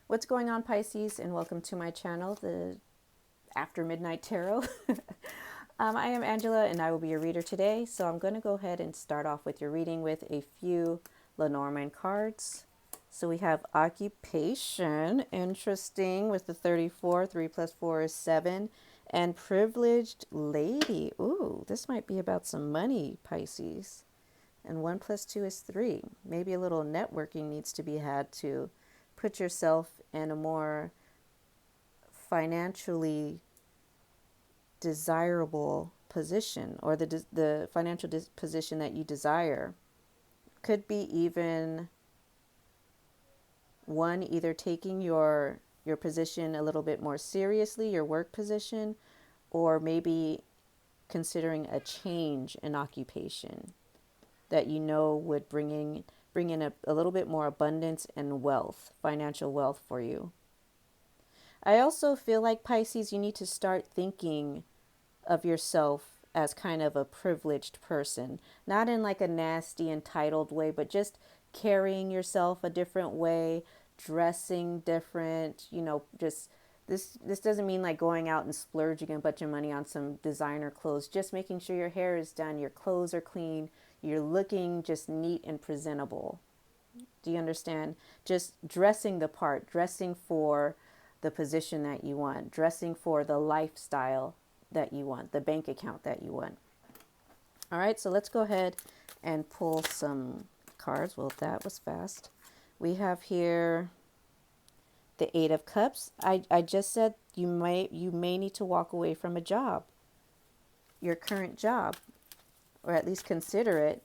What's going on, Pisces, and welcome to my channel, the After Midnight Tarot. I am Angela, and I will be your reader today. So I'm going to go ahead and start off with your reading with a few Lenormand cards. So we have occupation, interesting, with the 34. 3 plus 4 is 7. And privileged lady. Ooh, this might be about some money, Pisces. And 1 plus 2 is 3. Maybe a little networking needs to be had to put yourself in a more financially desirable position, or the financial position that you desire. Could be even one, either taking your position a little bit more seriously, your work position, or maybe considering a change in occupation that you know would bring in a little bit more abundance and wealth, financial wealth for you. I also feel like, Pisces, you need to start thinking of yourself as kind of a privileged person, not in like a nasty, entitled way, but just carrying yourself a different way, dressing different, just this doesn't mean like going out and splurging a bunch of money on some designer clothes, just making sure your hair is done, your clothes are clean, you're looking just neat and presentable. Do you understand? Just dressing the part, dressing for the position that you want, dressing for the lifestyle that you want, the bank account that you want. All right, so let's go ahead and pull some cards. Well, that was fast. We have here the Eight of Cups. I just said you may need to walk away from a job, your current job, or at least consider it.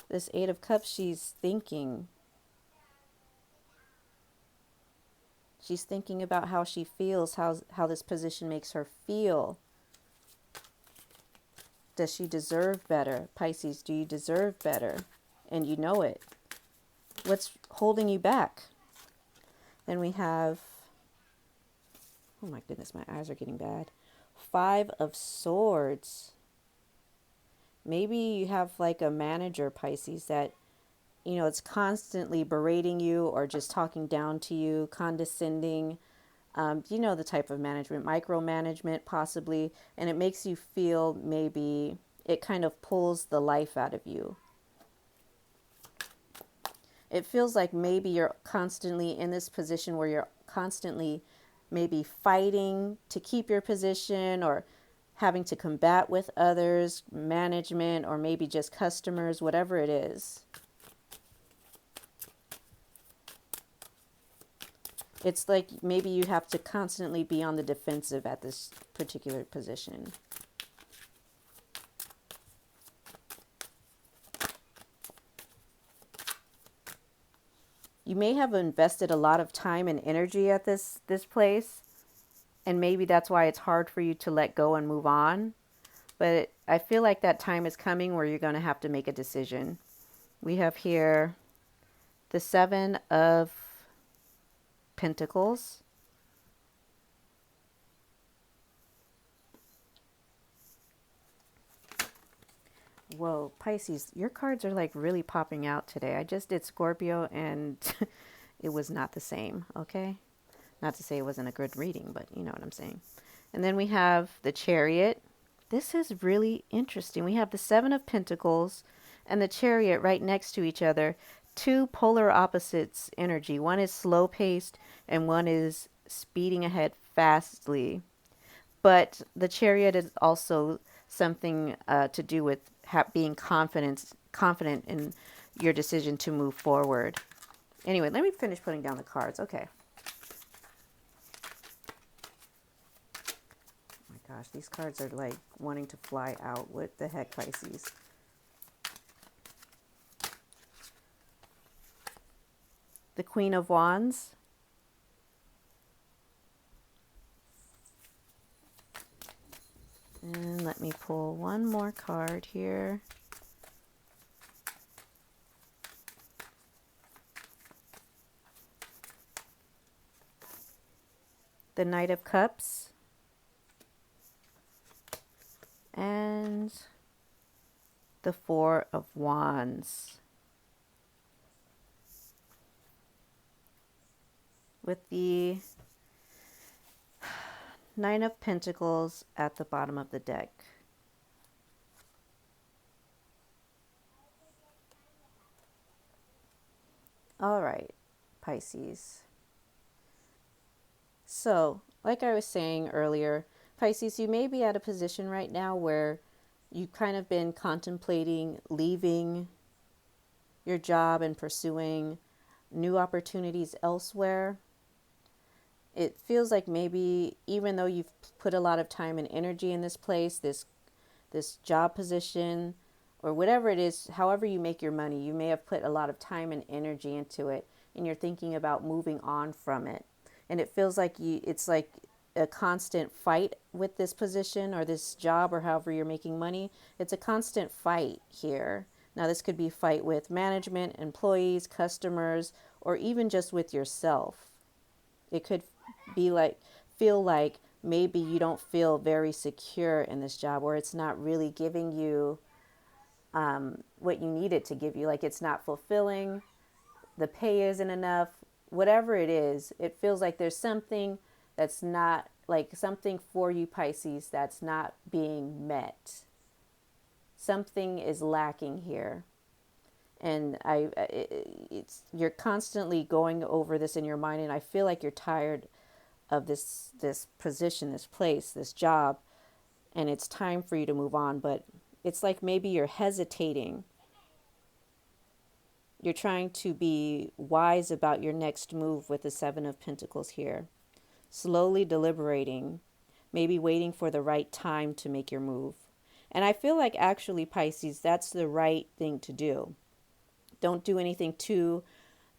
This Eight of Cups, she's thinking. She's thinking about how she feels, how this position makes her feel. Does she deserve better? Pisces, do you deserve better? And you know it. What's holding you back? Then we have, oh my goodness, my eyes are getting bad. 5 of Swords. Maybe you have like a manager, Pisces, that, it's constantly berating you or just talking down to you, condescending. You know the type of management, micromanagement possibly, and it makes you feel, maybe it kind of pulls the life out of you. It feels like maybe you're constantly in this position where you're constantly maybe fighting to keep your position, or having to combat with others, management, or maybe just customers, whatever it is. It's like maybe you have to constantly be on the defensive at this particular position. You may have invested a lot of time and energy at this place, and maybe that's why it's hard for you to let go and move on. But I feel like that time is coming where you're going to have to make a decision. We have here the 7 of Pentacles. Whoa, Pisces, your cards are like really popping out today. I just did Scorpio and it was not the same, okay? Not to say it wasn't a good reading, but you know what I'm saying. And then we have the Chariot. This is really interesting. We have the 7 of Pentacles and the Chariot right next to each other. 2 polar opposites energy. One is slow paced and one is speeding ahead fastly. But the Chariot is also something to do with being confident in your decision to move forward. Anyway, let me finish putting down the cards. Okay. Oh my gosh, these cards are like wanting to fly out. What the heck, Pisces? The Queen of Wands. And let me pull one more card here. The Knight of Cups. And the 4 of Wands. with the Nine of Pentacles at the bottom of the deck. All right, Pisces. So, like I was saying earlier, Pisces, you may be at a position right now where you've kind of been contemplating leaving your job and pursuing new opportunities elsewhere. It feels like maybe even though you've put a lot of time and energy in this place, this job position, or whatever it is, however you make your money, you may have put a lot of time and energy into it, and you're thinking about moving on from it. And it feels like it's like a constant fight with this position or this job or however you're making money. It's a constant fight here. Now, this could be a fight with management, employees, customers, or even just with yourself. It could be like, feel like maybe you don't feel very secure in this job, or it's not really giving you what you need it to give you. Like it's not fulfilling, the pay isn't enough, whatever it is, it feels like there's something that's not, like something for you, Pisces, that's not being met. Something is lacking here. And it's you're constantly going over this in your mind, and I feel like you're tired of this position, this place, this job, and it's time for you to move on. But it's like maybe you're hesitating. You're trying to be wise about your next move with the Seven of Pentacles here. Slowly deliberating, maybe waiting for the right time to make your move. And I feel like actually, Pisces, that's the right thing to do. Don't do anything too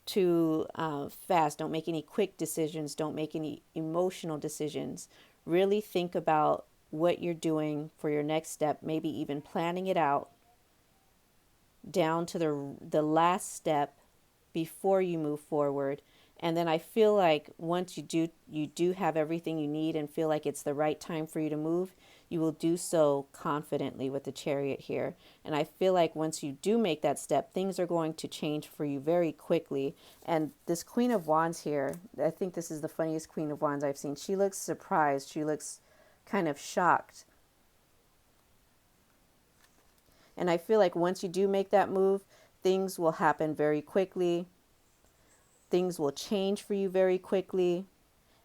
fast. Don't make any quick decisions. Don't make any emotional decisions. Really think about what you're doing for your next step, maybe even planning it out down to the last step before you move forward. And then I feel like once you do have everything you need and feel like it's the right time for you to move, you will do so confidently with the Chariot here. And I feel like once you do make that step, things are going to change for you very quickly. And this Queen of Wands here, I think this is the funniest Queen of Wands I've seen. She looks surprised. She looks kind of shocked. And I feel like once you do make that move, things will happen very quickly. Things will change for you very quickly.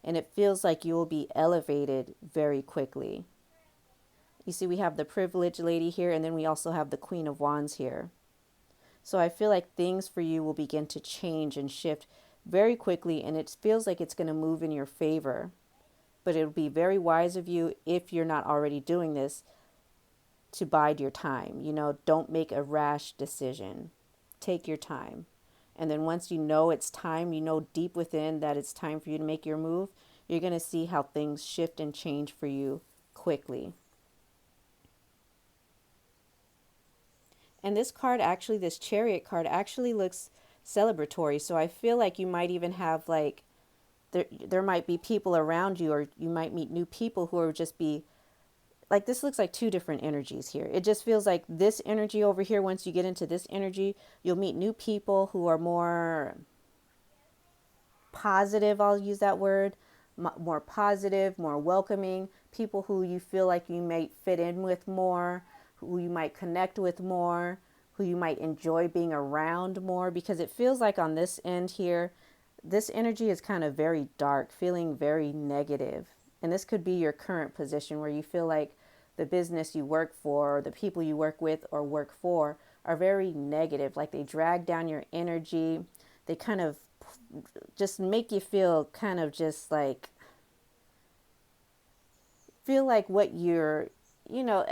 And it feels like you will be elevated very quickly. You see, we have the privileged lady here, and then we also have the Queen of Wands here. So I feel like things for you will begin to change and shift very quickly, and it feels like it's going to move in your favor. But it'll be very wise of you, if you're not already doing this, to bide your time. You know, don't make a rash decision. Take your time. And then once you know it's time, you know deep within that it's time for you to make your move, you're going to see how things shift and change for you quickly. And this card actually, this Chariot card actually looks celebratory. So I feel like you might even have like, there might be people around you, or you might meet new people who are just be like, this looks like two different energies here. It just feels like this energy over here, once you get into this energy, you'll meet new people who are more positive, I'll use that word, more positive, more welcoming, people who you feel like you might fit in with more, who you might connect with more, who you might enjoy being around more, because it feels like on this end here, this energy is kind of very dark, feeling very negative. And this could be your current position where you feel like the business you work for, or the people you work with or work for, are very negative. Like they drag down your energy. They kind of just make you feel kind of just like, feel like what you're, you know,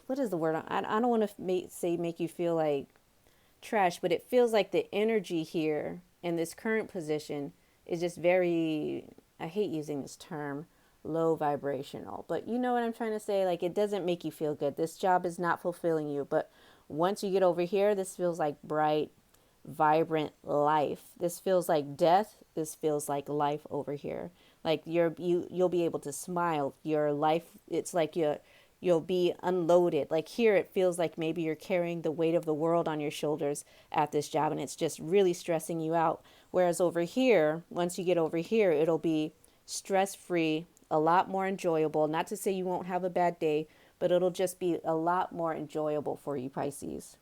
what is the word? I don't want to say make you feel like trash, but it feels like the energy here in this current position is just very, I hate using this term, low vibrational, but you know what I'm trying to say? Like, it doesn't make you feel good. This job is not fulfilling you, but once you get over here, this feels like bright, vibrant life. This feels like death. This feels like life over here. Like you'll be able to smile. Your life, it's like you'll be unloaded. Like here, it feels like maybe you're carrying the weight of the world on your shoulders at this job, and it's just really stressing you out. Whereas over here, once you get over here, it'll be stress-free, a lot more enjoyable. Not to say you won't have a bad day, but it'll just be a lot more enjoyable for you, Pisces.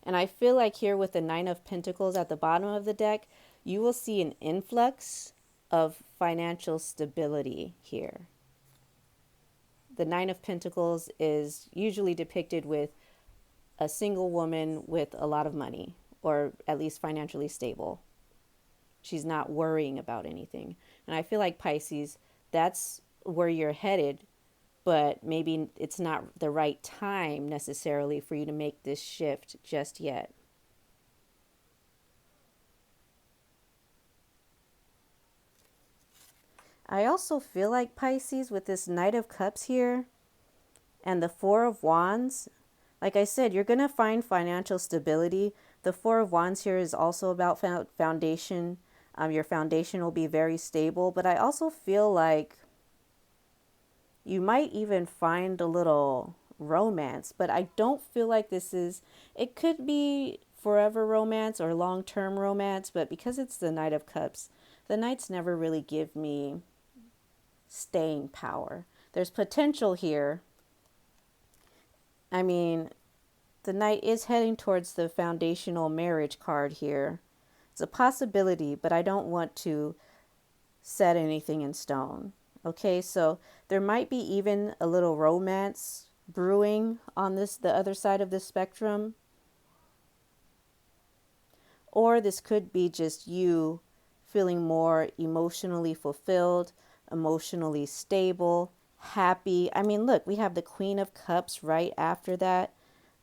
And I feel like here with the Nine of Pentacles at the bottom of the deck, you will see an influx of financial stability here. The Nine of Pentacles is usually depicted with a single woman with a lot of money, or at least financially stable. She's not worrying about anything. And I feel like Pisces, that's where you're headed, but maybe it's not the right time necessarily for you to make this shift just yet. I also feel like Pisces with this Knight of Cups here and the Four of Wands, like I said, you're going to find financial stability. The Four of Wands here is also about foundation. Your foundation will be very stable, but I also feel like you might even find a little romance, but I don't feel like this is, it could be forever romance or long-term romance, but because it's the Knight of Cups, the Knights never really give me staying power. There's potential here. I mean, the Knight is heading towards the foundational marriage card here. It's a possibility, but I don't want to set anything in stone. Okay, so there might be even a little romance brewing on the other side of the spectrum. Or this could be just you feeling more emotionally fulfilled, emotionally stable, happy. I mean, look, we have the Queen of Cups right after that.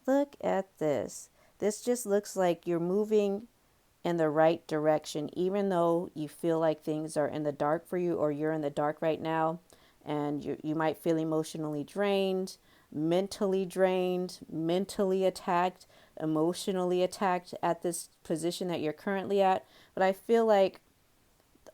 Look at this. This just looks like you're moving in the right direction, even though you feel like things are in the dark for you, or you're in the dark right now, and you might feel emotionally drained, mentally attacked, emotionally attacked at this position that you're currently at. But I feel like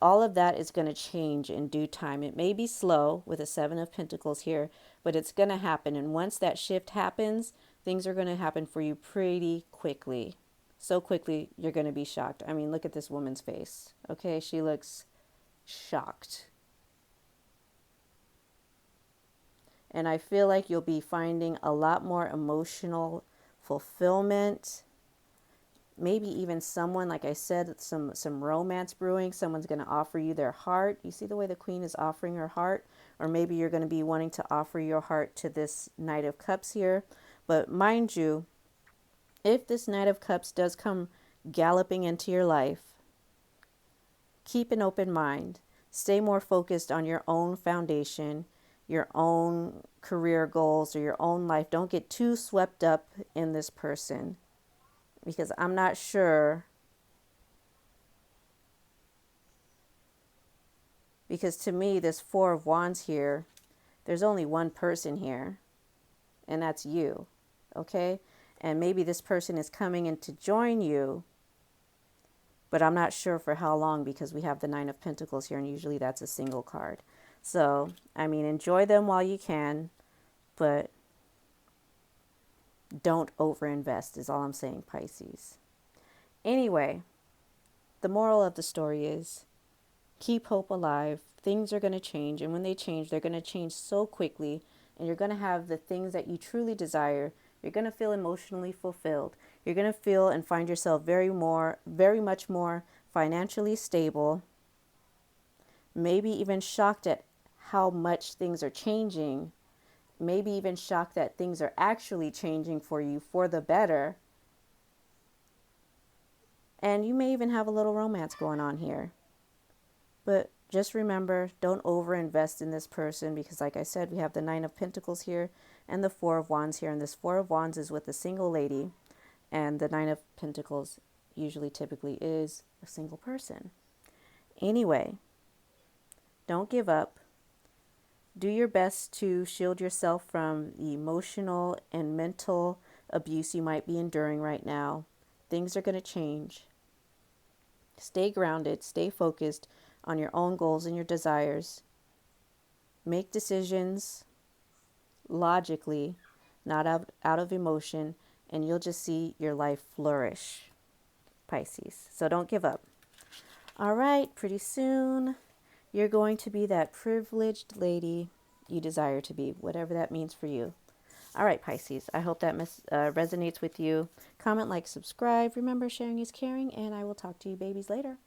all of that is going to change in due time. It may be slow with a Seven of Pentacles here, but it's going to happen. And once that shift happens, things are going to happen for you pretty quickly. So quickly, you're going to be shocked. I mean, look at this woman's face. Okay, she looks shocked. And I feel like you'll be finding a lot more emotional fulfillment. Maybe even someone, like I said, some romance brewing. Someone's going to offer you their heart. You see the way the Queen is offering her heart? Or maybe you're going to be wanting to offer your heart to this Knight of Cups here. But mind you, if this Knight of Cups does come galloping into your life, keep an open mind. Stay more focused on your own foundation, your own career goals, or your own life. Don't get too swept up in this person, because I'm not sure. Because to me, this Four of Wands here, there's only one person here, and that's you. Okay? And maybe this person is coming in to join you, but I'm not sure for how long, because we have the Nine of Pentacles here, and usually that's a single card. So, I mean, enjoy them while you can, but don't overinvest is all I'm saying, Pisces. Anyway, the moral of the story is keep hope alive. Things are going to change, and when they change, they're going to change so quickly, and you're going to have the things that you truly desire. You're going to feel emotionally fulfilled. You're going to feel and find yourself very much more financially stable, maybe even shocked at how much things are changing, maybe even shocked that things are actually changing for you for the better. And you may even have a little romance going on here. But just remember, don't overinvest in this person, because like I said, we have the Nine of Pentacles here and the Four of Wands here. And this Four of Wands is with a single lady, and the Nine of Pentacles typically is a single person. Anyway, don't give up. Do your best to shield yourself from the emotional and mental abuse you might be enduring right now. Things are going to change. Stay grounded, stay focused on your own goals and your desires. Make decisions logically, not out of emotion, and you'll just see your life flourish. Pisces. So don't give up. All right, pretty soon you're going to be that privileged lady you desire to be, whatever that means for you. All right, Pisces, I hope that resonates with you. Comment, like, subscribe. Remember, sharing is caring, and I will talk to you babies later.